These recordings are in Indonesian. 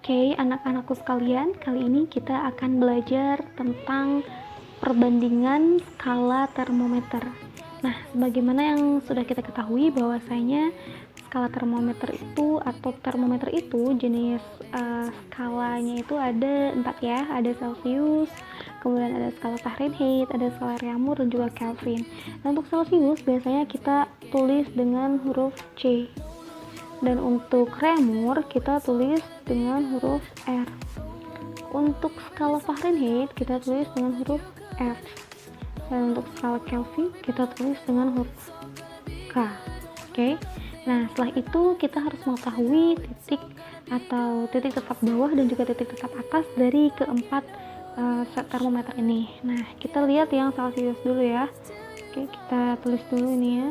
Oke, anak-anakku sekalian, kali ini kita akan belajar tentang perbandingan skala termometer. Nah, sebagaimana yang sudah kita ketahui bahwasanya skala termometer itu atau termometer itu jenis skalanya itu ada 4 ya, ada Celsius, kemudian ada skala Fahrenheit, ada skala Reaumur dan juga Kelvin. Nah, untuk Celsius biasanya kita tulis dengan huruf C. Dan untuk Reaumur kita tulis dengan huruf R. Untuk skala Fahrenheit kita tulis dengan huruf F. Dan untuk skala Kelvin kita tulis dengan huruf K. Oke. Nah, setelah itu kita harus mengetahui titik atau titik tetap bawah dan juga titik tetap atas dari keempat termometer ini. Nah, kita lihat yang Celsius dulu ya. Oke, kita tulis dulu ini ya.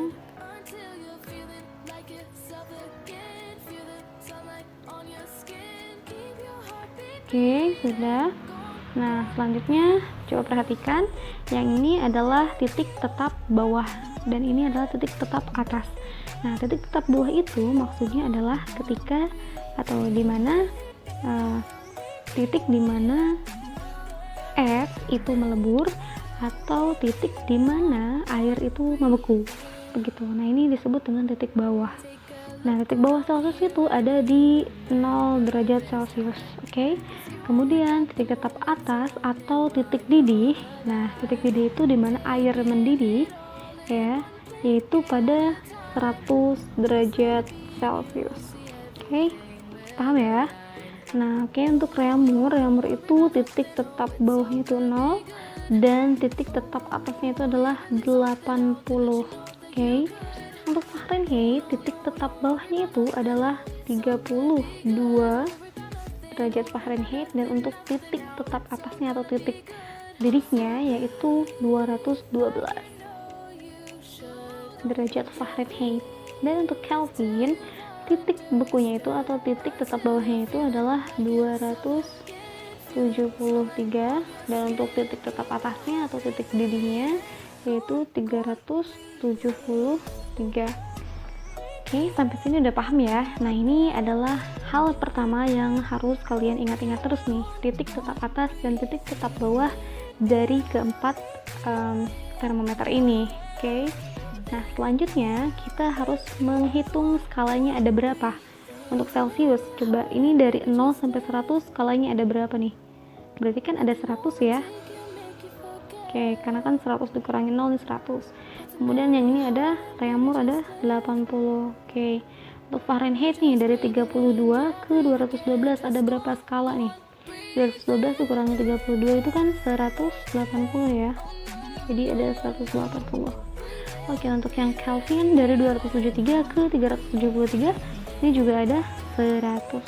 Oke, sudah. Nah, selanjutnya coba perhatikan, yang ini adalah titik tetap bawah dan ini adalah titik tetap atas. Nah, titik tetap bawah itu maksudnya adalah ketika atau di mana titik di mana es itu melebur atau titik di mana air itu membeku. Begitu. Nah, ini disebut dengan titik bawah. Nah, titik bawah Celsius itu ada di 0 derajat Celcius, oke? Kemudian titik tetap atas atau titik didih. Nah, titik didih itu di mana air mendidih, ya, yaitu pada 100 derajat Celcius. Oke? Paham ya? Nah, oke, untuk Reaumur itu titik tetap bawahnya itu 0 dan titik tetap atasnya itu adalah 80. Oke? Untuk Fahrenheit, titik tetap bawahnya itu adalah 32 derajat Fahrenheit dan untuk titik tetap atasnya atau titik didihnya yaitu 212 derajat Fahrenheit. Dan untuk Kelvin, titik bekunya itu atau titik tetap bawahnya itu adalah 273 dan untuk titik tetap atasnya atau titik didihnya yaitu 373. Oke, sampai sini udah paham ya. Nah, ini adalah hal pertama yang harus kalian ingat-ingat terus nih, titik tetap atas dan titik tetap bawah dari keempat termometer ini. Oke. Nah, selanjutnya kita harus menghitung skalanya ada berapa. Untuk Celsius, coba ini dari 0 sampai 100 skalanya ada berapa nih? Berarti kan ada 100 ya. Oke, karena kan 100 dikurangi 0 ini 100. Kemudian yang ini ada Reaumur ada 80. Oke. Untuk Fahrenheit nih dari 32 ke 212 ada berapa skala nih? 212 dikurangi 32 itu kan 180 ya. Jadi ada 180. Oke, untuk yang Kelvin dari 273 ke 373 ini juga ada 100.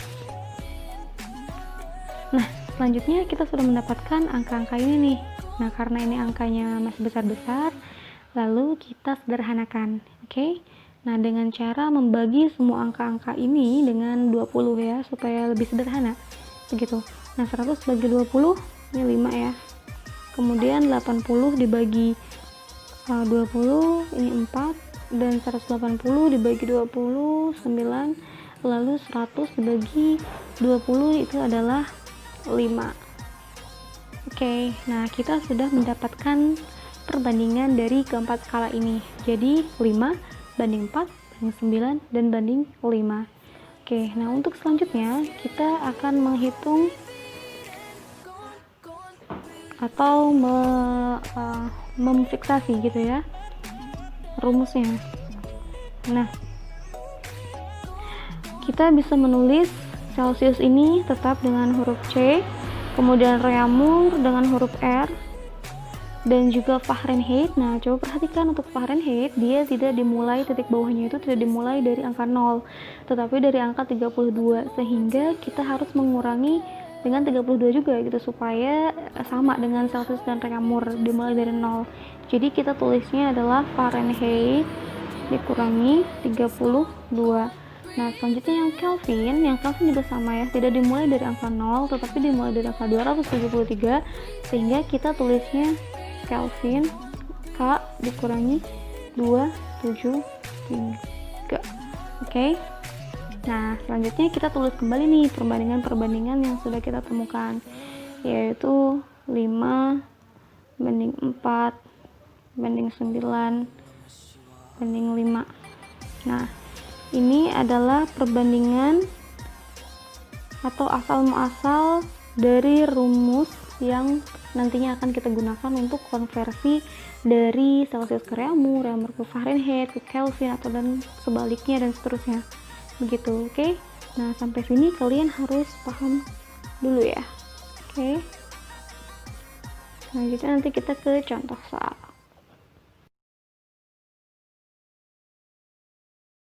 Nah, selanjutnya kita sudah mendapatkan angka-angka ini nih. Nah, karena ini angkanya masih besar-besar, lalu kita sederhanakan, oke? Nah, dengan cara membagi semua angka-angka ini dengan 20 ya, supaya lebih sederhana, begitu. Nah, 100 bagi 20, ini 5 ya. Kemudian 80 dibagi 20, ini 4, dan 180 dibagi 20, 9, lalu 100 dibagi 20 itu adalah 5. Oke, nah kita sudah mendapatkan perbandingan dari keempat skala ini. Jadi 5 banding 4, banding 9, dan banding 5. Oke, nah untuk selanjutnya kita akan menghitung atau memfiksasi gitu ya rumusnya. Nah, kita bisa menulis Celsius ini tetap dengan huruf C, kemudian Reaumur dengan huruf R, dan juga Fahrenheit. Nah, coba perhatikan untuk Fahrenheit, dia tidak dimulai, titik bawahnya itu tidak dimulai dari angka 0, tetapi dari angka 32, sehingga kita harus mengurangi dengan 32 juga gitu, supaya sama dengan Celsius dan Reaumur, dimulai dari 0. Jadi kita tulisnya adalah Fahrenheit dikurangi 32. Nah, selanjutnya yang Kelvin juga sama ya, tidak dimulai dari angka 0 tetapi dimulai dari angka 273, sehingga kita tulisnya Kelvin K dikurangi 273. Oke. Nah, selanjutnya kita tulis kembali nih perbandingan-perbandingan yang sudah kita temukan, yaitu 5 banding 4 banding 9 banding 5. Nah, ini adalah perbandingan atau asal muasal dari rumus yang nantinya akan kita gunakan untuk konversi dari Celsius ke Reaumur ke Fahrenheit, ke Kelvin, atau dan sebaliknya dan seterusnya. Begitu, oke? Nah, sampai sini kalian harus paham dulu ya. Oke. Selanjutnya nanti kita ke contoh soal.